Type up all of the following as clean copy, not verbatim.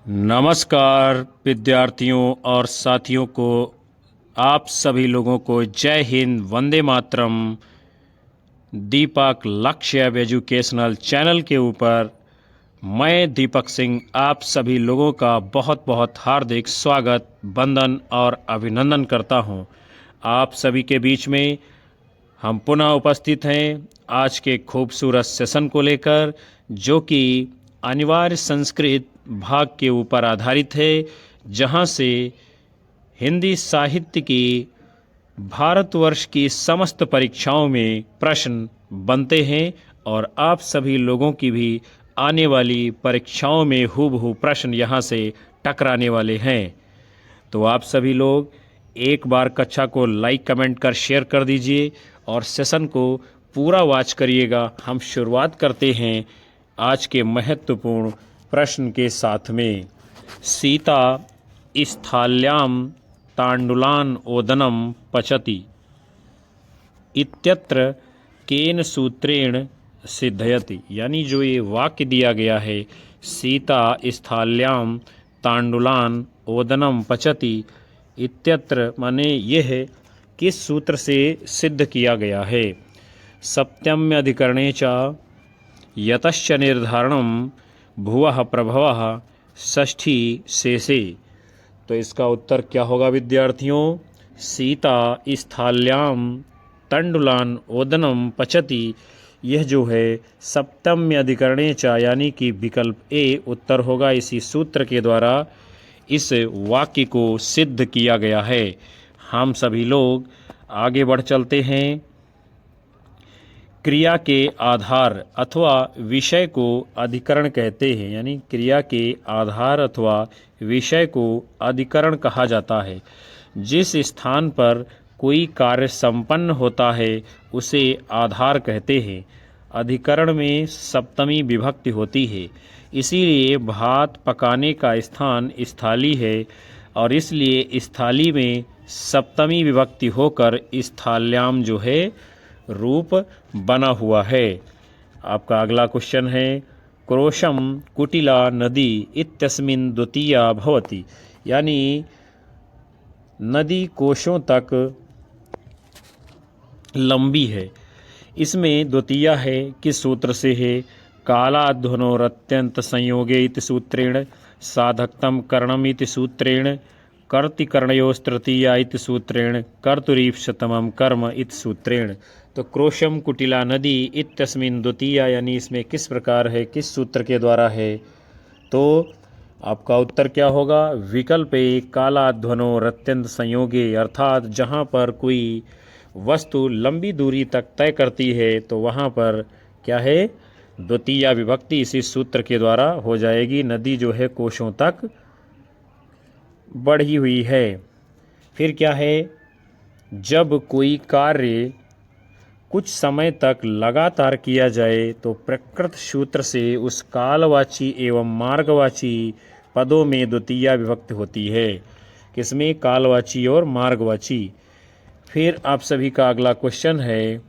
नमस्कार विद्यार्थियों और साथियों को, आप सभी लोगों को जय हिंद, वंदे मातरम। दीपक लक्ष्य एजुकेशनल चैनल के ऊपर मैं दीपक सिंह आप सभी लोगों का बहुत बहुत हार्दिक स्वागत, वंदन और अभिनंदन करता हूं। आप सभी के बीच में हम पुनः उपस्थित हैं आज के खूबसूरत सेशन को लेकर, जो कि अनिवार्य संस्कृत भाग के ऊपर आधारित है, जहां से हिंदी साहित्य की भारतवर्ष की समस्त परीक्षाओं में प्रश्न बनते हैं और आप सभी लोगों की भी आने वाली परीक्षाओं में हूबहू प्रश्न यहां से टकराने वाले हैं। तो आप सभी लोग एक बार कक्षा को लाइक, कमेंट कर शेयर कर दीजिए और सेशन को पूरा वॉच करिएगा। हम शुरुआत करते हैं आज के महत्वपूर्ण प्रश्न के साथ में। सीता स्थाल्याम तांडुलान ओदनम पचति इत्यत्र केन सूत्रेण सिद्धयति। यानी जो ये वाक्य दिया गया है, सीता स्थाल्याम तांडुलान ओदनम पचति इत्यत्र, माने यह है किस सूत्र से सिद्ध किया गया है। सप्तम्य अधिकरणे च यतश्च निर्धारणम भुवः प्रभवः षष्ठी शेषे। तो इसका उत्तर क्या होगा विद्यार्थियों? सीता स्थाल्याम तंडुलान ओदनम पचति, यह जो है सप्तम्य अधिकरणे च यानी कि विकल्प ए उत्तर होगा। इसी सूत्र के द्वारा इस वाक्य को सिद्ध किया गया है। हम सभी लोग आगे बढ़ चलते हैं। क्रिया के आधार अथवा विषय को अधिकरण कहते हैं, यानी क्रिया के आधार अथवा विषय को अधिकरण कहा जाता है। जिस स्थान पर कोई कार्य संपन्न होता है उसे आधार कहते हैं। अधिकरण में सप्तमी विभक्ति होती है, इसीलिए भात पकाने का स्थान स्थाली है और इसलिए स्थाली में सप्तमी विभक्ति होकर स्थाल्याम जो है रूप बना हुआ है। आपका अगला क्वेश्चन है, क्रोशम कुटिला नदी इत्यस्मिन् द्वितीया भवति। यानी नदी कोशों तक लंबी है, इसमें द्वितीया है, किस सूत्र से है? कालाध्वनोरत्यंत संयोगे इति सूत्रेण, साधकतम करणम इति सूत्रेण, कर्तिकर्णयोस्तृतीया इति सूत्रेण, कर्तुरीप्सतमम कर्म इति सूत्रेण। तो क्रोशम कुटिला नदी इत्यस्मिन् द्वितीया, यानी इसमें किस प्रकार है, किस सूत्र के द्वारा है? तो आपका उत्तर क्या होगा? विकल्प ए कालाध्वनोरत्यंत संयोगे, अर्थात जहाँ पर कोई वस्तु लंबी दूरी तक तय करती है तो वहाँ पर क्या है? द्वितीया विभक्ति इसी सूत्र के द्वारा हो जाएगी। नदी जो है कोशों तक बढ़ी हुई है। फिर क्या है? जब कोई कार्य कुछ समय तक लगातार किया जाए तो प्रकृत सूत्र से उस कालवाची एवं मार्गवाची पदों में द्वितीया विभक्ति होती है। किसमें? कालवाची और मार्गवाची। फिर आप सभी का अगला क्वेश्चन है,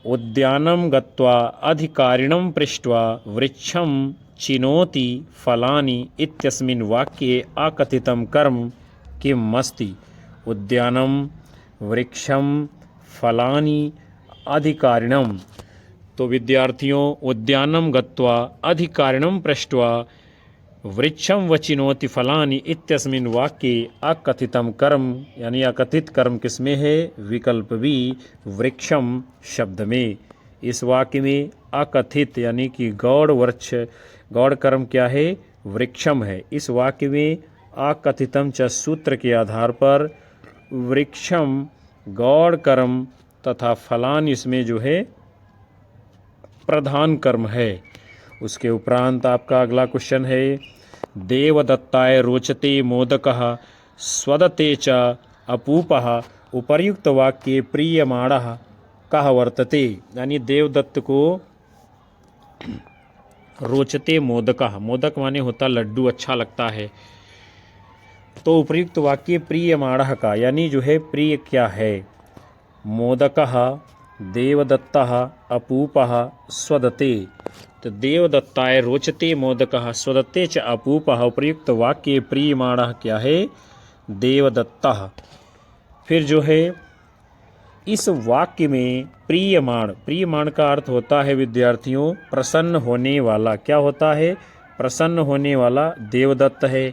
उद्यानम गत्वा अधिकारिणं पृष्ट्वा वृक्षं चिनोति फलानि इत्यस्मिन् वाक्ये अकथितं कर्म किम् अस्ति? उद्यानम, वृक्षम, फलानि, अधिकारिणम। तो विद्यार्थियों, उद्यानम गत्वा अधिकारिणं पृष्ट्वा वृक्षम वचिनोति फलानि इत्यस्मिन् वाक्ये अकथितम कर्म, यानी अकथित कर्म किसमें है? विकल्प बी वृक्षम शब्द में। इस वाक्य में अकथित यानी कि गौड़ वृक्ष, गौड़ कर्म क्या है? वृक्षम है। इस वाक्य में अकथितम च सूत्र के आधार पर वृक्षम गौड़ कर्म तथा फलान इसमें जो है प्रधान कर्म है। उसके उपरांत आपका अगला क्वेश्चन है, देवदत्ताय रोचते मोदकः स्वदते च अपूपः उपर्युक्त वाक्ये प्रीयमाणः कः वर्तते। यानी देवदत्त को रोचते मोदकः, मोदक माने होता लड्डू, अच्छा लगता है। तो उपर्युक्त वाक्य प्रीयमाणः का, यानी जो है प्रिय क्या है? मोदकः, देवदत्तः, अपूपः, स्वदते। तो देवदत्ताय रोचते मोदकः स्वदत्ते च अपूपः उपयुक्त वाक्य प्रीयमाणः क्या है? देवदत्तः। फिर जो है इस वाक्य में प्रीयमाण का अर्थ होता है विद्यार्थियों प्रसन्न होने वाला। क्या होता है? प्रसन्न होने वाला देवदत्त है।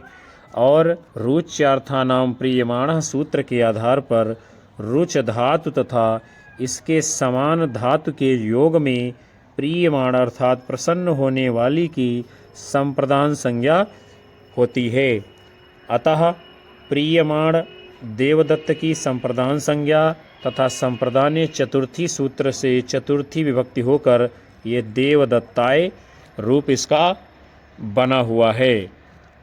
और रुच्यार्थानाम प्रीयमाणः सूत्र के आधार पर रुच धातु तथा इसके समान धातु के योग में प्रीयमाण अर्थात प्रसन्न होने वाली की संप्रदान संज्ञा होती है। अतः प्रीयमाण देवदत्त की संप्रदान संज्ञा तथा संप्रदान चतुर्थी सूत्र से चतुर्थी विभक्ति होकर ये देवदत्ताय रूप इसका बना हुआ है।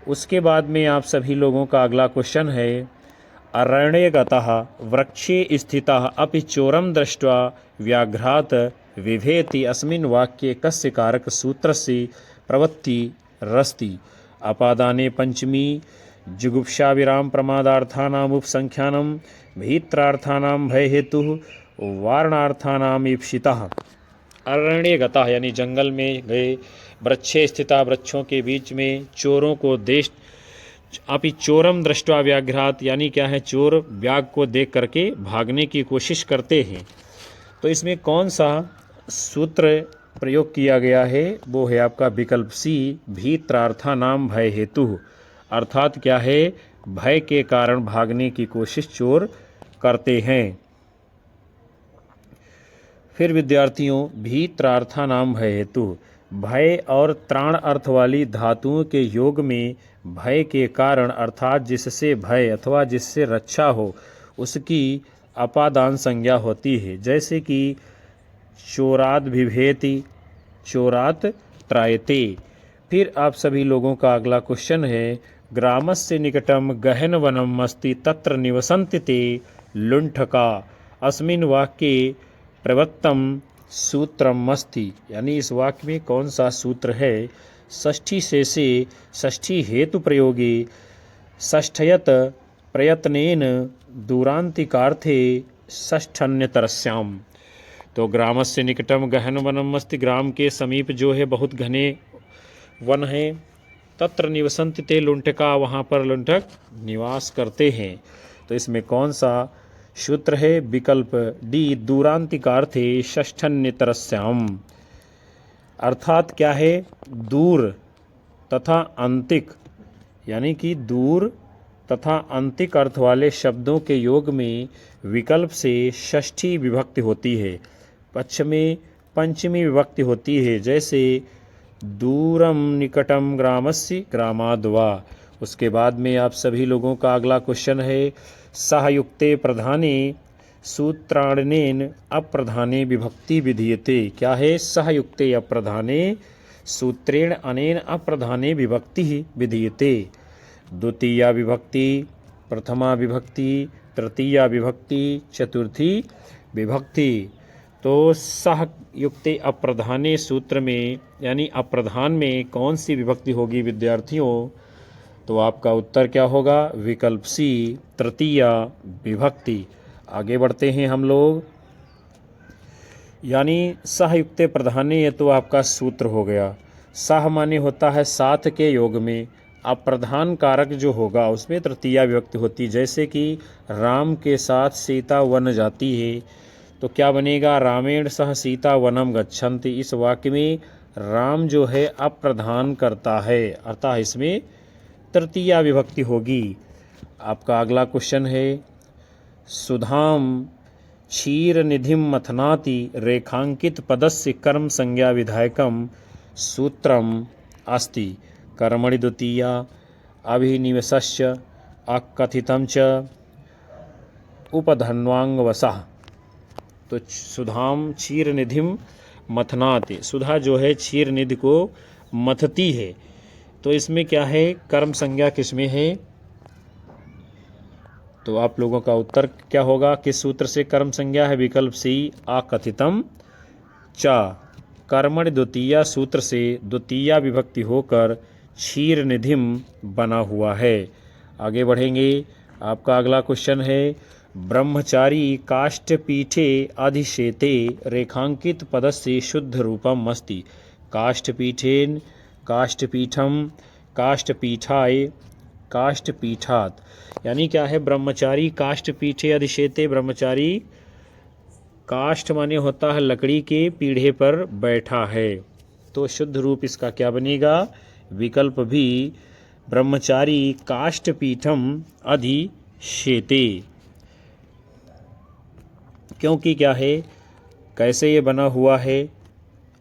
उसके बाद में आप सभी लोगों का अगला क्वेश्चन है, अरण्यगतः वृक्षे स्थितः अपि चोरं दृष्ट्वा व्याघ्रात् विभेति अस्मिन् वाक्ये कस्य कारक सूत्रस्य प्रवृत्ति रस्ति? अपादाने पंचमी जुगुप्सा विराम प्रमादार्थानाम उपसंख्यानम भीत्रार्थानाम भय हेतु वारणार्थानाम ईप्सितः। अरण्यगतः यानी जंगल में गए, वृक्षे स्थिता वृक्षों के बीच में, चोरों को देश अपि चोरम दृष्ट्वा व्याघ्रात यानी क्या है? चोर व्याघ्र को देख करके भागने की कोशिश करते हैं। तो इसमें कौन सा सूत्र प्रयोग किया गया है? वो है आपका विकल्प सी, भीत्रार्थानाम भय हेतु। अर्थात क्या है? भय के कारण भागने की कोशिश चोर करते हैं। फिर विद्यार्थियों भीत्रार्थानाम भय हेतु, भय और त्राण अर्थ वाली धातुओं के योग में भय के कारण अर्थात जिससे भय अथवा जिससे रक्षा हो उसकी अपादान संज्ञा होती है। जैसे कि चोरात बिभेति, चोरात त्रायते। फिर आप सभी लोगों का अगला क्वेश्चन है, ग्रामस्य निकटम गहन वनम अस्ति तत्र निवसन्ति ते लुण्ठका अस्मिन् वाक्ये प्रवृत्तम सूत्रम अस्ति। यानी इस वाक्य में कौन सा सूत्र है? षष्ठी शेषे षष्ठी हेतु प्रयोगे षष्ठयत प्रयत्नेन दूरांतिकार्थे षष्ठन्यतरस्याम। तो ग्रामस्य निकटम गहन वनम अस्ति, ग्राम के समीप जो है बहुत घने वन है। तत्र निवसन्ति ते लुण्ठका, वहाँ पर लुण्ठक निवास करते हैं। तो इसमें कौन सा सूत्र है? विकल्प डी, दूरांतिकार्थे षष्ठन्यतरस्याम। अर्थात क्या है? दूर तथा अंतिक यानी कि दूर तथा अंतिक अर्थ वाले शब्दों के योग में विकल्प से षष्ठी विभक्ति होती है, पक्ष में पंचमी विभक्ति होती है। जैसे दूरम निकटम ग्रामस्य ग्रामाद् वा। उसके बाद में आप सभी लोगों का अगला क्वेश्चन है, सहयुक्ते प्रधाने सूत्राणनेन अप्रधाने विभक्ति विधीयते। क्या है? सहयुक्ते अप्रधाने सूत्रेण अनेन अप्रधाने विभक्ति विधीयते। द्वितीया विभक्ति, प्रथमा विभक्ति, तृतीया विभक्ति, चतुर्थी विभक्ति। तो सहयुक्ते अप्रधाने सूत्र में यानी अप्रधान में कौन सी विभक्ति होगी विद्यार्थियों? तो आपका उत्तर क्या होगा? विकल्प सी, तृतीया विभक्ति। आगे बढ़ते हैं हम लोग। यानी सहयुक्ते प्रधाने ये तो आपका सूत्र हो गया। सह माने होता है साथ के योग में, अप्रधान कारक जो होगा उसमें तृतीया विभक्ति होती। जैसे कि राम के साथ सीता वन जाती है, तो क्या बनेगा? रामेण सह सीता वनम गच्छन्ति। इस वाक्य में राम जो है अप्रधान करता है, अर्थात इसमें तृतीया विभक्ति होगी। आपका अगला क्वेश्चन है, सुधाम क्षीर निधिम मथनाति रेखांकित पदस्य कर्म संज्ञा विधायकम सूत्रम अस्ति। कर्मणि द्वितीया अभिनिवेशस्य अकथितं च उपधन्वांगवशः। तो सुधाम क्षीर निधिम मथनाति, सुधा जो है क्षीर निधि को मथती है। तो इसमें क्या है? कर्म संज्ञा किसमें है? तो आप लोगों का उत्तर क्या होगा? किस सूत्र से कर्म संज्ञा है? विकल्प सी, अकथितम च। कर्मणि द्वितीया सूत्र से द्वितीया विभक्ति होकर क्षीर निधिम बना हुआ है। आगे बढ़ेंगे। आपका अगला क्वेश्चन है, ब्रह्मचारी काष्ठपीठे अधिशेते रेखांकित पदस्य शुद्ध रूपम अस्ति। काष्ठपीठेन, काष्ठपीठम, काष्ठपीठाय, काष्ठपीठात। यानी क्या है, ब्रह्मचारी काष्ठपीठे अधिशेते, ब्रह्मचारी काष्ठ माने होता है लकड़ी के पीढ़े पर बैठा है। तो शुद्ध रूप इसका क्या बनेगा, विकल्प भी ब्रह्मचारी काष्ठपीठम अधिशेते। क्योंकि क्या है, कैसे ये बना हुआ है,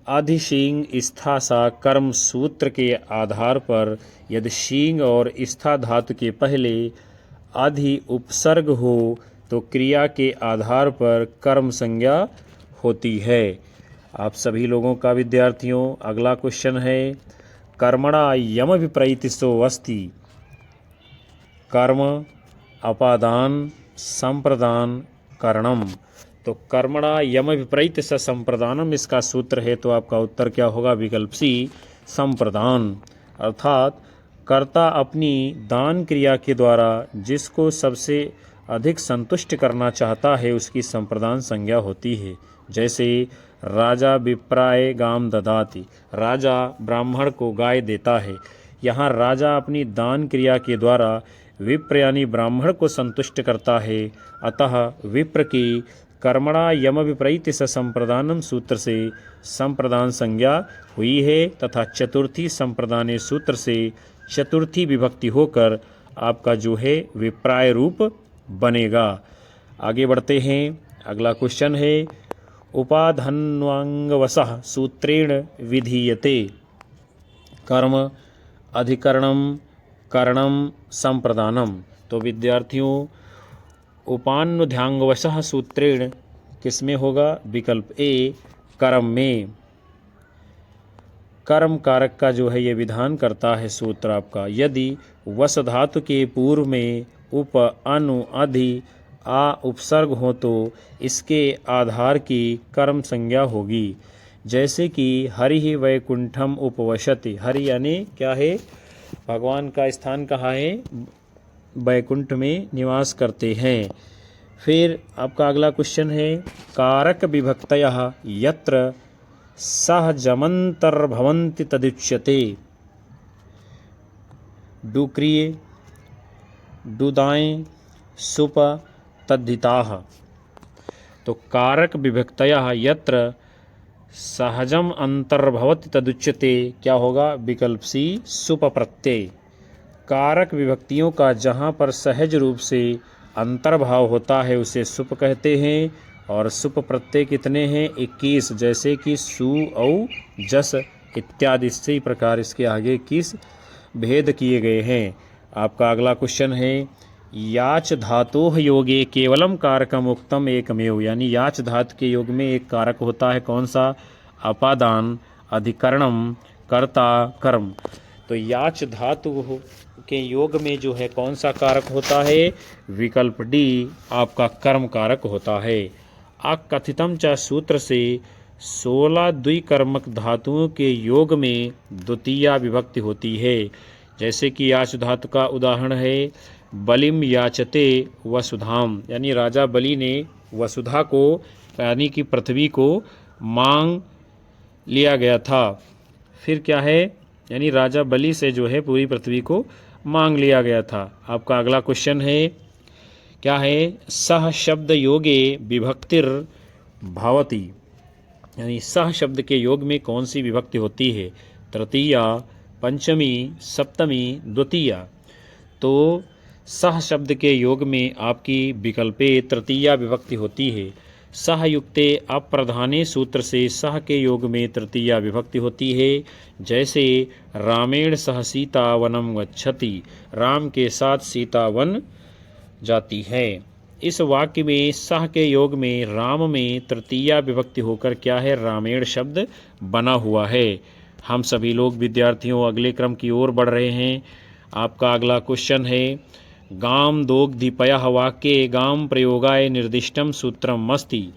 अधिशींग स्था सा कर्म सूत्र के आधार पर यदि शींग और स्था धातु के पहले अधि उपसर्ग हो तो क्रिया के आधार पर कर्म संज्ञा होती है। आप सभी लोगों का विद्यार्थियों अगला क्वेश्चन है, कर्मणा यम विपरीतितो अस्ति। कर्म, अपादान, संप्रदान, करणम। तो कर्मणा यम विपरीत स संप्रदानम इसका सूत्र है, तो आपका उत्तर क्या होगा, विकल्प सी संप्रदान। अर्थात कर्ता अपनी दान क्रिया के द्वारा जिसको सबसे अधिक संतुष्ट करना चाहता है उसकी संप्रदान संज्ञा होती है। जैसे राजा विप्राय गाम ददाति, राजा ब्राह्मण को गाय देता है। यहाँ राजा अपनी दान क्रिया के द्वारा विप्र यानी ब्राह्मण को संतुष्ट करता है। अतः विप्र की कर्मणा यम विपरीत स संप्रदानम सूत्र से संप्रदान संज्ञा हुई है तथा चतुर्थी संप्रदाने सूत्र से चतुर्थी विभक्ति होकर आपका जो है विप्राय रूप बनेगा। आगे बढ़ते हैं, अगला क्वेश्चन है, उपाधन्वांगवशः सूत्रेण विधीयते। कर्म, अधिकरणम, करणम, संप्रदानम। तो विद्यार्थियों उपान्वध्यांगवशः सूत्रेण किसमें होगा, विकल्प ए कर्म में। कर्म कारक का जो है ये विधान करता है सूत्र आपका, यदि वस धातु के पूर्व में उप, अनु, अधि, आ उपसर्ग हो तो इसके आधार की कर्म संज्ञा होगी। जैसे कि हरि वैकुंठम उपवसति, हरि यानी क्या है, भगवान का स्थान कहाँ है, वैकुंठ में निवास करते हैं। फिर आपका अगला क्वेश्चन है, कारक विभक्तयः यत्र सहजमंतर्भवन्ति तदुच्यते। डुक्रिय, डुदाएं, सुप, तद्धिताः। तो कारक विभक्तयः यत्र सहजम अंतर्भवति तदुच्यते क्या होगा, विकल्प सी सुप प्रत्यय। कारक विभक्तियों का जहाँ पर सहज रूप से अंतर्भाव होता है उसे सुप कहते हैं। और सुप प्रत्यय कितने हैं, 21, जैसे कि सु, औ, जस इत्यादि। इसी प्रकार इसके आगे 21 भेद किए गए हैं। आपका अगला क्वेश्चन है, याच धातोः योगे केवलम कारकम उक्तम एकमेव। यानी याच धातु के योग में एक कारक होता है, कौन सा, अपादान, अधिकरणम, कर्ता, कर्म। तो याच धातु के योग में जो है कौन सा कारक होता है, विकल्प डी आपका कर्म कारक होता है। अकथितम च सूत्र से 16 द्विकर्मक धातुओं के योग में द्वितीया विभक्ति होती है। जैसे कि याच धातु का उदाहरण है, बलिम याचते वसुधाम, यानी राजा बलि ने वसुधा को यानी कि पृथ्वी को मांग लिया गया था। फिर क्या है, यानी राजा बलि से जो है पूरी पृथ्वी को मांग लिया गया था। आपका अगला क्वेश्चन है, क्या है, सह शब्द योगे विभक्तिर भवति। यानी सह शब्द के योग में कौन सी विभक्ति होती है, तृतीया, पंचमी, सप्तमी, द्वितीया। तो सह शब्द के योग में आपकी विकल्पे तृतीया विभक्ति होती है। सह युक्ते अप्रधाने सूत्र से सह के योग में तृतीया विभक्ति होती है। जैसे रामेण सह सीता वनम गच्छति, राम के साथ सीता वन जाती है। इस वाक्य में सह के योग में राम में तृतीया विभक्ति होकर क्या है, रामेण शब्द बना हुआ है। हम सभी लोग विद्यार्थियों अगले क्रम की ओर बढ़ रहे हैं। आपका अगला क्वेश्चन है, गाम दोग्धिपयः वाक्ये गाम प्रयोगाय निर्दिष्टम सूत्रम अस्ति।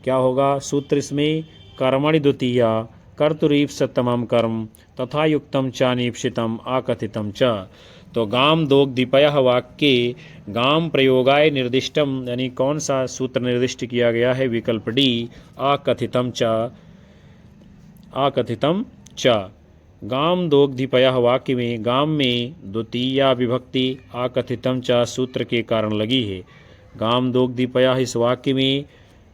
क्या होगा सूत्र इसमें, कर्मणि द्वितीया, कर्तुरीप्सितमं कर्म तथा युक्तम च अनीप्सितम आकथितम च। तो गाम दोग्धिपयः वाक्ये गाम प्रयोगाय निर्दिष्टम, यानी कौन सा सूत्र निर्दिष्ट किया गया है, विकल्प डी आकथितम च। आकथितम च। गाम दोग्धिपयः वाक्य में गाम में द्वितीया विभक्ति आकथितम च सूत्र के कारण लगी है। गाम दोग्धिपयः इस वाक्य में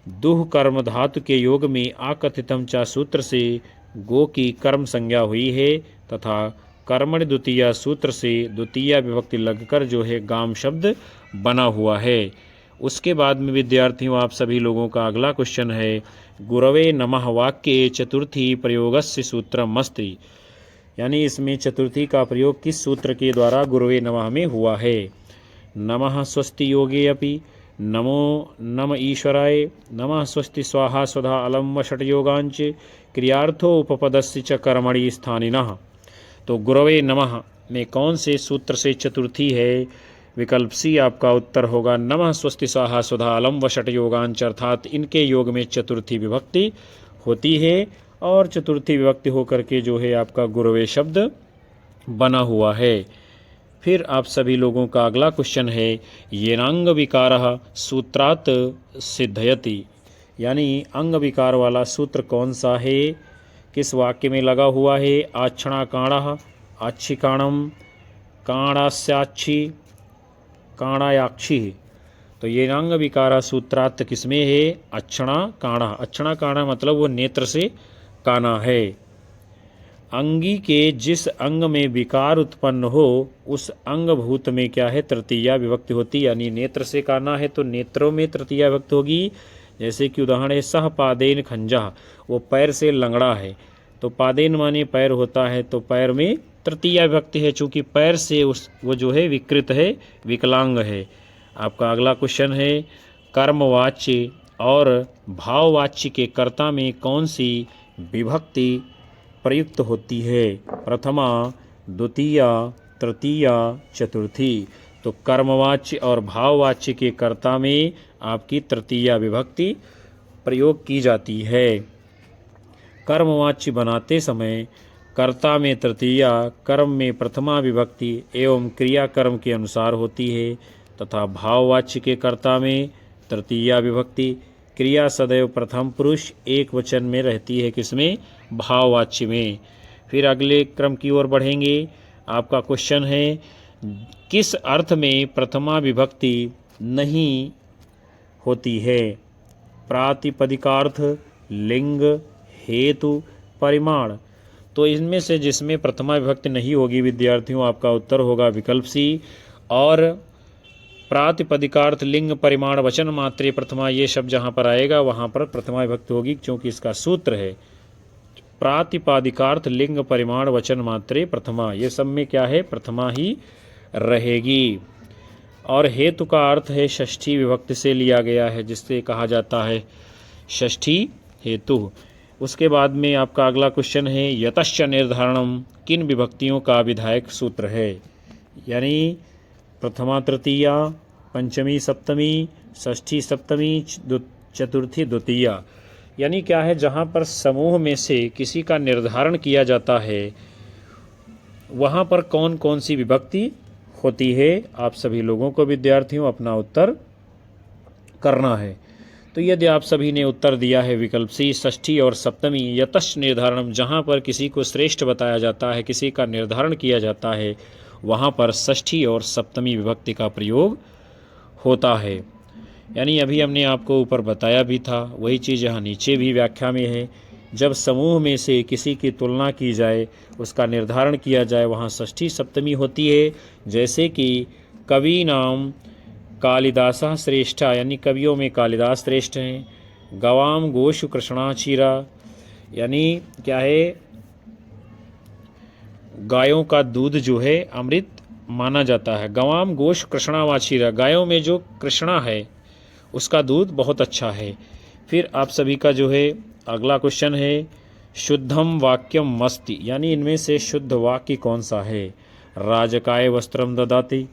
दुह कर्म धातु के योग में आकथितम च सूत्र से गो की कर्म संज्ञा हुई है तथा कर्मणि द्वितीया सूत्र से द्वितीया विभक्ति लगकर जो है गाम शब्द बना हुआ है। उसके बाद में विद्यार्थियों आप सभी लोगों का अगला क्वेश्चन है गुरवे नमः वाक्ये चतुर्थी प्रयोगस्य सूत्रम अस्ति। यानी इसमें चतुर्थी का प्रयोग किस सूत्र के द्वारा गुरवे नमः में हुआ है। नमः स्वस्ति योगे अपि, नमो नम ईश्वराय, नमः स्वस्ति स्वाहा स्वधा अलम व षट योगांच, क्रियार्थो उपपदस्य च कर्मणि स्थानिनः। तो गुरवे नमः में कौन से सूत्र से चतुर्थी है? विकल्प सी आपका उत्तर होगा नमः स्वस्ति स्वाहा स्वधा अलम व षट योगांच, अर्थात इनके योग में चतुर्थी विभक्ति होती है और चतुर्थी विभक्ति होकर के जो है आपका गुरवे शब्द बना हुआ है। फिर आप सभी लोगों का अगला क्वेश्चन है येनांग विकारः सूत्रात् सिद्धयति। यानी अंग विकार वाला सूत्र कौन सा है, किस वाक्य में लगा हुआ है? आक्षणा काणः, आच्छिकाणम, काणास्याक्षी, काणायाक्षी। तो येनांग विकारः सूत्रात् किसमें है? अक्षणा काणः। अक्षणा काणः मतलब वो नेत्र से काना है। अंगी के जिस अंग में विकार उत्पन्न हो उस अंग भूत में क्या है? तृतीया विभक्ति होती। यानी नेत्र से काना है तो नेत्रों में तृतीया विभक्ति होगी। जैसे कि उदाहरण है सह पादेन खंजा, वो पैर से लंगड़ा है तो पादेन माने पैर होता है तो पैर में तृतीया विभक्ति है, चूंकि पैर से वो जो है विकृत है, विकलांग है। आपका अगला क्वेश्चन है कर्मवाच्य और भाववाच्य के कर्ता में कौन सी विभक्ति प्रयुक्त होती है? प्रथमा, द्वितीया, तृतीया, चतुर्थी। तो कर्मवाच्य और भाववाच्य के कर्ता में आपकी तृतीया विभक्ति प्रयोग की जाती है। कर्मवाच्य बनाते समय कर्ता में तृतीया, कर्म में प्रथमा विभक्ति एवं क्रिया कर्म के अनुसार होती है तथा भाववाच्य के कर्ता में तृतीया विभक्ति, क्रिया सदैव प्रथम पुरुष एक वचन में रहती है। किसमें? भाववाच्य में। फिर अगले क्रम की ओर बढ़ेंगे। आपका क्वेश्चन है किस अर्थ में प्रथमा विभक्ति नहीं होती है? प्रातिपदिकार्थ, लिंग, हेतु, परिमाण। तो इनमें से जिसमें प्रथमा विभक्ति नहीं होगी विद्यार्थियों आपका उत्तर होगा विकल्प सी। और प्रातिपदिकार्थ, लिंग, परिमाण, वचन मात्रे प्रथमा ये शब्द जहाँ पर आएगा वहाँ पर प्रथमा विभक्ति होगी, क्योंकि इसका सूत्र है प्रातिपादिकार्थ, लिंग, परिमाण, वचन मात्रे प्रथमा। ये सब में क्या है? प्रथमा ही रहेगी। और हेतु का अर्थ है षष्ठी विभक्ति से लिया गया है, जिससे कहा जाता है षष्ठी हेतु। उसके बाद में आपका अगला क्वेश्चन है यतश्च निर्धारणम किन विभक्तियों का विधायक सूत्र है? यानी प्रथमा तृतीया, पंचमी सप्तमी, षष्ठी सप्तमी, चतुर्थी द्वितीया। यानी क्या है? जहाँ पर समूह में से किसी का निर्धारण किया जाता है वहाँ पर कौन कौन सी विभक्ति होती है? आप सभी लोगों को विद्यार्थियों अपना उत्तर करना है। तो यदि आप सभी ने उत्तर दिया है विकल्प सी षष्ठी और सप्तमी, यतश्च निर्धारणम, जहाँ पर किसी को श्रेष्ठ बताया जाता है, किसी का निर्धारण किया जाता है, वहाँ पर षष्ठी और सप्तमी विभक्ति का प्रयोग होता है। यानी अभी हमने आपको ऊपर बताया भी था, वही चीज़ यहाँ नीचे भी व्याख्या में है। जब समूह में से किसी की तुलना की जाए, उसका निर्धारण किया जाए, वहाँ षष्ठी सप्तमी होती है। जैसे कि कवि नाम कालिदासः श्रेष्ठा, यानी कवियों में कालिदास श्रेष्ठ हैं। गवाम गोषु कृष्णाचीरा, यानी क्या है? गायों का दूध जो है अमृत माना जाता है। गवाम गोष कृष्णावाचीरा, गायों में जो कृष्णा है उसका दूध बहुत अच्छा है। फिर आप सभी का जो है अगला क्वेश्चन है शुद्धम वाक्यम मस्ति, यानी इनमें से शुद्ध वाक्य कौन सा है? राजकाय वस्त्रम ददाति,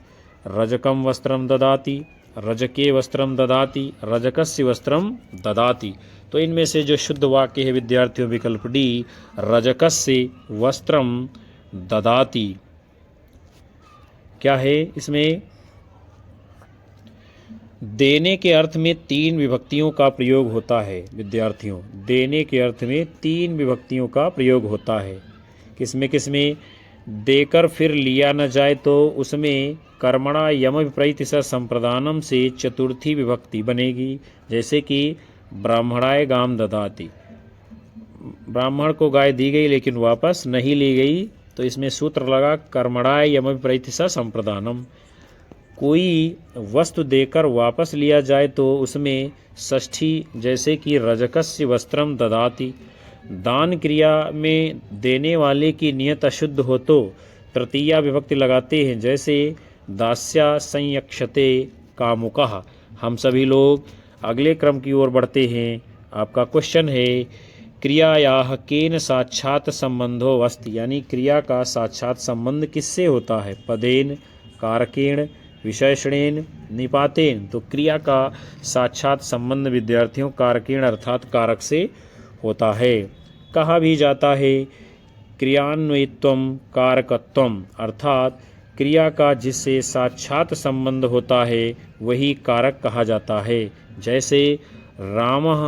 रजकम वस्त्रम ददाति, रजके वस्त्रम ददाति, रजकस्य वस्त्रम ददाति। तो इनमें से जो शुद्ध वाक्य है विद्यार्थियों विकल्प डी रजकस्य वस्त्रम ददाति। क्या है इसमें? देने के अर्थ में तीन विभक्तियों का प्रयोग होता है विद्यार्थियों। देने के अर्थ में तीन विभक्तियों का प्रयोग होता है। किसमें किसमें? देकर फिर लिया न जाए तो उसमें कर्मणा यम विपरीत स संप्रदानम से चतुर्थी विभक्ति बनेगी। जैसे कि ब्राह्मणाय गाम ददाति, ब्राह्मण को गाय दी गई लेकिन वापस नहीं ली गई, तो इसमें सूत्र लगा कर्मणाय यम विपरीत स संप्रदानम। कोई वस्तु देकर वापस लिया जाए तो उसमें षष्ठी, जैसे कि रजकस्य वस्त्रम ददाति। दान क्रिया में देने वाले की नियत अशुद्ध हो तो तृतीया विभक्ति लगाते हैं, जैसे दास्या संयक्षते कामुकः। हम सभी लोग अगले क्रम की ओर बढ़ते हैं। आपका क्वेश्चन है क्रियायाः केन साक्षात संबंधो अस्ति, यानी क्रिया का साक्षात संबंध किससे होता है? पदेन, कारकेण, विशेषणेन, निपातेन। तो क्रिया का साक्षात संबंध विद्यार्थियों कारकेण अर्थात कारक से होता है। कहा भी जाता है क्रियान्वयित्वम कारकत्वम, अर्थात क्रिया का जिससे साक्षात संबंध होता है वही कारक कहा जाता है। जैसे रामः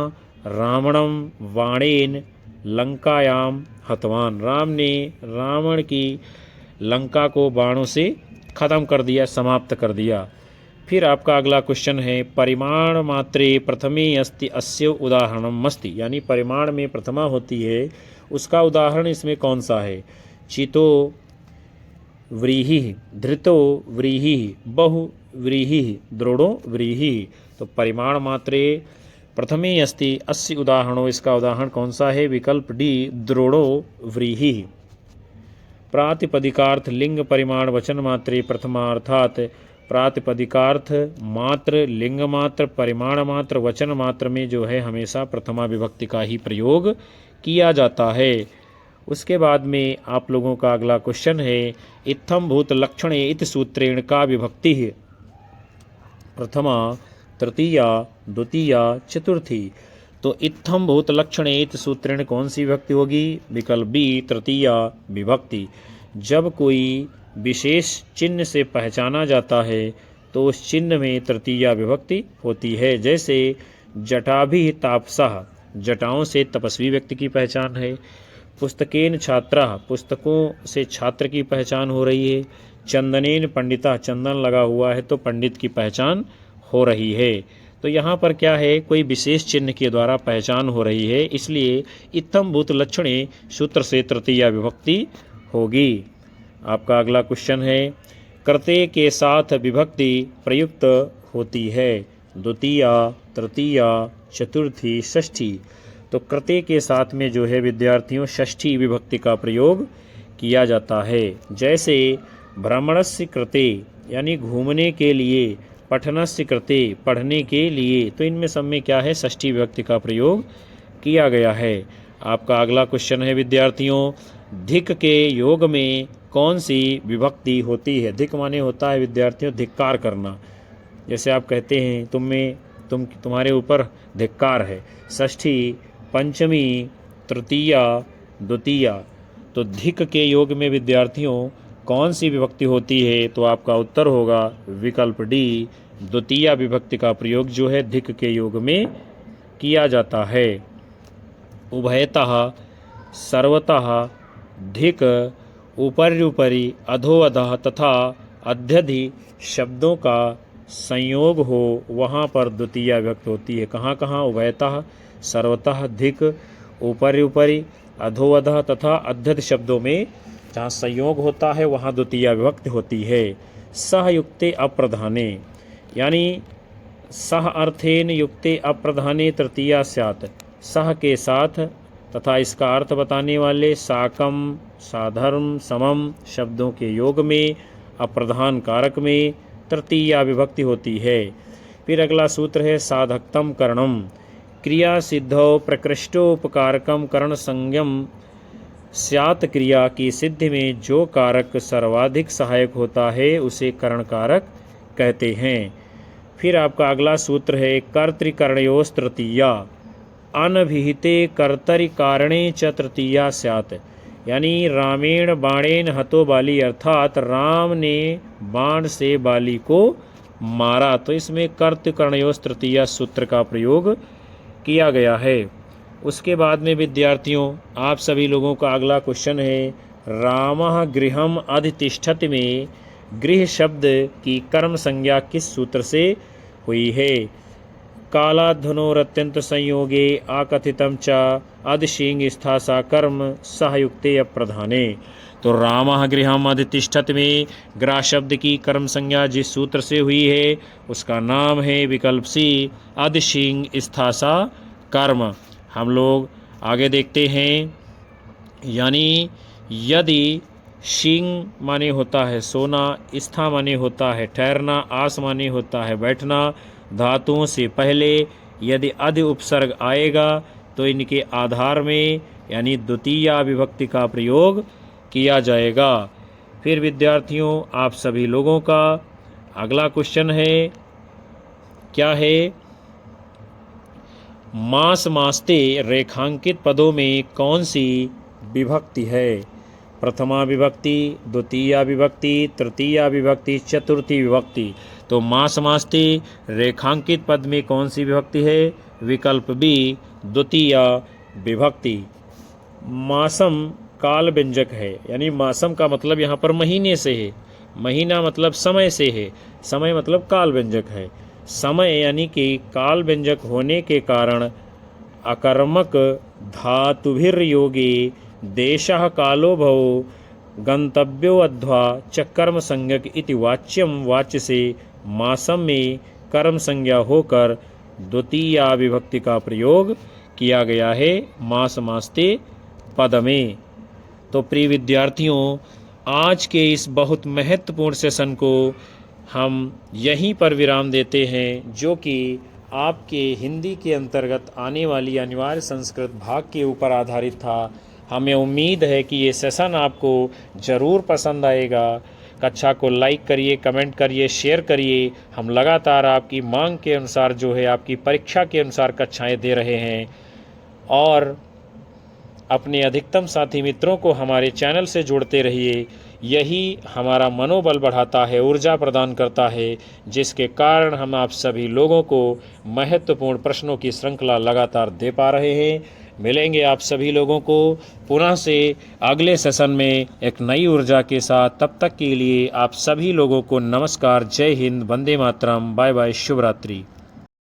रावणं वाणेन लंकायाम हतवान, राम ने रावण की लंका को बाणों से खत्म कर दिया, समाप्त कर दिया। फिर आपका अगला क्वेश्चन है परिमाण मात्रे प्रथमे अस्ति अस्य उदाहरणम अस्ति, यानी परिमाण में प्रथमा होती है उसका उदाहरण इसमें कौन सा है? चितो व्रीहि, धृतो व्रीहि, बहु व्रीहि, द्रोणो व्रीहि। तो परिमाण मात्रे प्रथमे अस्ति अस्य उदाहरणो, इसका उदाहरण कौन सा है? विकल्प डी द्रोणो व्रीहि। प्रातिपदिकार्थ लिंग परिमाण वचन मात्रे प्रथमा, अर्थात प्रातिपदिकार्थ मात्र, लिंग मात्र, परिमाण मात्र, वचन मात्र में जो है हमेशा प्रथमा विभक्ति का ही प्रयोग किया जाता है। उसके बाद में आप लोगों का अगला क्वेश्चन है इत्थम भूत लक्षणे इत सूत्रेण का विभक्ति है? प्रथमा, तृतीया, द्वितीया, चतुर्थी। तो इत्थम भूत लक्षणे इत सूत्रेण कौन सी विभक्ति होगी? विकल्प बी तृतीया विभक्ति। जब कोई विशेष चिन्ह से पहचाना जाता है तो उस चिन्ह में तृतीया विभक्ति होती है। जैसे जटाभि तापसः, जटाओं से तपस्वी व्यक्ति की पहचान है। पुस्तकेन छात्रः, पुस्तकों से छात्र की पहचान हो रही है। चंदनेन पंडिता, चंदन लगा हुआ है तो पंडित की पहचान हो रही है। तो यहाँ पर क्या है? कोई विशेष चिन्ह के द्वारा पहचान हो रही है, इसलिए इत्थम भूत लक्षणे सूत्र से तृतीया विभक्ति होगी। आपका अगला क्वेश्चन है कर्ते के साथ विभक्ति प्रयुक्त होती है? द्वितीया, तृतीया, चतुर्थी, षष्ठी। तो कर्ते के साथ में जो है विद्यार्थियों षष्ठी विभक्ति का प्रयोग किया जाता है। जैसे भ्रमणस्य कृते, यानी घूमने के लिए, पठनस्य कृते, पढ़ने के लिए। तो इनमें सब में क्या है? षष्ठी विभक्ति का प्रयोग किया गया है। आपका अगला क्वेश्चन है विद्यार्थियों धिक के योग में कौन सी विभक्ति होती है? धिक माने होता है विद्यार्थियों धिक्कार करना। जैसे आप कहते हैं तुम्हारे ऊपर धिक्कार है। षष्ठी, पंचमी, तृतीया, द्वितीया। तो धिक के योग में विद्यार्थियों कौन सी विभक्ति होती है? तो आपका उत्तर होगा विकल्प डी द्वितीया विभक्ति का प्रयोग जो है धिक के योग में किया जाता है। उभयतः, सर्वतः, धिक, ऊपर्युपरि, अधोअधः तथा अध्यधि शब्दों का संयोग हो वहाँ पर द्वितीया विभक्ति होती है। कहाँ कहाँ? उभयतः, सर्वतः, धिक, ऊपर्युपरि, अधोअधः तथा अध्यधि शब्दों में जहाँ संयोग होता है वहाँ द्वितीया विभक्ति होती है। सह युक्ते अप्रधाने, यानी सह अर्थेन युक्ते अप्रधाने तृतीया स्यात्, सह के साथ तथा इसका अर्थ बताने वाले साकम, साधर्म, समम शब्दों के योग में अप्रधान कारक में तृतीया विभक्ति होती है। फिर अगला सूत्र है साधकतम करणम, क्रिया सिद्धौ प्रकृष्टोपकारकम करण संज्ञम स्यात्। क्रिया की सिद्धि में जो कारक सर्वाधिक सहायक होता है उसे करण कारक कहते हैं। फिर आपका अगला सूत्र है कर्तृकरणयोस् तृतीया, अनभिहिते कर्तरि कारणे च तृतीया स्यात्। यानी रामेण बाणेन हतो बाली, अर्थात राम ने बाण से बाली को मारा, तो इसमें कर्त कर्णयोस तृतीया सूत्र का प्रयोग किया गया है। उसके बाद में विद्यार्थियों आप सभी लोगों का अगला क्वेश्चन है, रामः गृहम अधितिष्ठति में गृह शब्द की कर्म संज्ञा किस सूत्र से हुई है? कालाध्वनोरत्यंत संयोगे आकथितम च अधिशिंग स्थासा कर्म सहयुक्ते अप्रधाने। तो रामः गृहम अधितिष्ठत में ग्रह शब्द की कर्म संज्ञा जिस सूत्र से हुई है उसका नाम है विकल्प सी अधिशिंग स्थासा कर्म। हम लोग आगे देखते हैं, यानी यदि शिंग माने होता है सोना, स्था माने होता है ठहरना, आस माने होता है बैठना, धातुओं से पहले यदि अधि उपसर्ग आएगा तो इनके आधार में यानी द्वितीय विभक्ति का प्रयोग किया जाएगा। फिर विद्यार्थियों आप सभी लोगों का अगला क्वेश्चन है, क्या है? मास मास्ते रेखांकित पदों में कौन सी विभक्ति है? प्रथमा विभक्ति, द्वितीय विभक्ति, तृतीय विभक्ति, चतुर्थी विभक्ति। तो मास मास्ते रेखांकित पद में कौन सी विभक्ति है? विकल्प बी द्वितीय विभक्ति। मासम काल व्यंजक है, यानी मासम का मतलब यहाँ पर महीने से है, महीना मतलब समय से है, समय मतलब काल व्यंजक है। समय यानी कि काल व्यंजक होने के कारण अकर्मक धातुभिर्योगे देशः कालो भवो गंतव्यो अध्वा च कर्म संज्ञक इति वाच्यम वाच्य से मासम में कर्म संज्ञा होकर द्वितीय विभक्ति का प्रयोग किया गया है मास मास्ते पद में। तो प्रिय विद्यार्थियों आज के इस बहुत महत्वपूर्ण सेशन को हम यहीं पर विराम देते हैं, जो कि आपके हिंदी के अंतर्गत आने वाली अनिवार्य संस्कृत भाग के ऊपर आधारित था। हमें उम्मीद है कि ये सेशन आपको ज़रूर पसंद आएगा। कक्षा को लाइक करिए, कमेंट करिए, शेयर करिए। हम लगातार आपकी मांग के अनुसार जो है आपकी परीक्षा के अनुसार कक्षाएं दे रहे हैं, और अपने अधिकतम साथी मित्रों को हमारे चैनल से जोड़ते रहिए। यही हमारा मनोबल बढ़ाता है, ऊर्जा प्रदान करता है, जिसके कारण हम आप सभी लोगों को महत्वपूर्ण प्रश्नों की श्रृंखला लगातार दे पा रहे हैं। मिलेंगे आप सभी लोगों को पुनः से अगले सेशन में एक नई ऊर्जा के साथ। तब तक के लिए आप सभी लोगों को नमस्कार, जय हिंद, वंदे मातरम, बाय बाय, शुभ रात्रि।